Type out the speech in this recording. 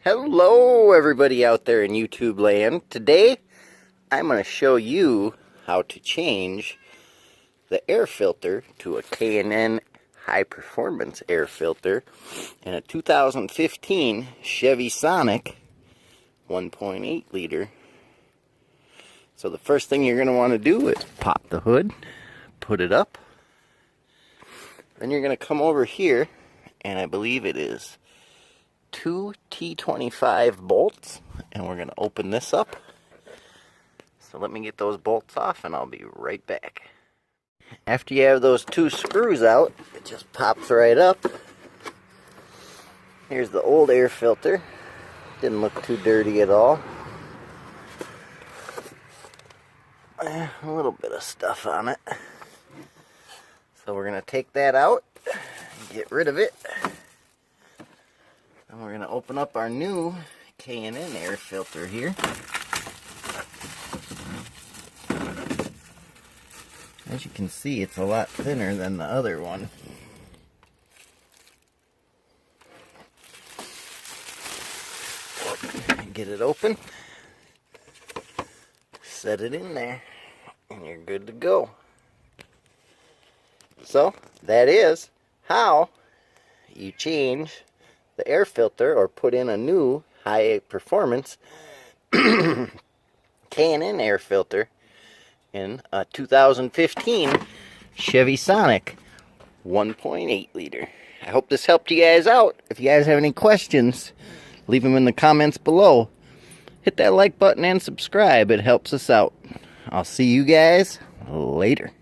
Hello everybody out there in YouTube land. Today I'm going to show you how to change the air filter to a K&N high performance air filter in a 2015 Chevy Sonic 1.8 liter. So the first thing you're going to want to do is pop the hood, put it up. Then you're going to come over here, and I believe it is 2 T25 bolts, and we're going to open this up. So let me get those bolts off and I'll be right back. After you have those two screws out, it just pops right up. Here's the old air filter. Didn't look too dirty at all. A little bit of stuff on it. So we're going to take that out and get rid of it. And we're going to open up our new K&N air filter here. As you can see, it's a lot thinner than the other one. Get it open. Set it in there. And you're good to go. So, that is how you change the air filter or put in a new high performance K&N air filter in a 2015 Chevy Sonic 1.8 liter. I hope this helped you guys out. If you guys have any questions, leave them in the comments below. Hit that like button and subscribe. It helps us out. I'll see you guys later.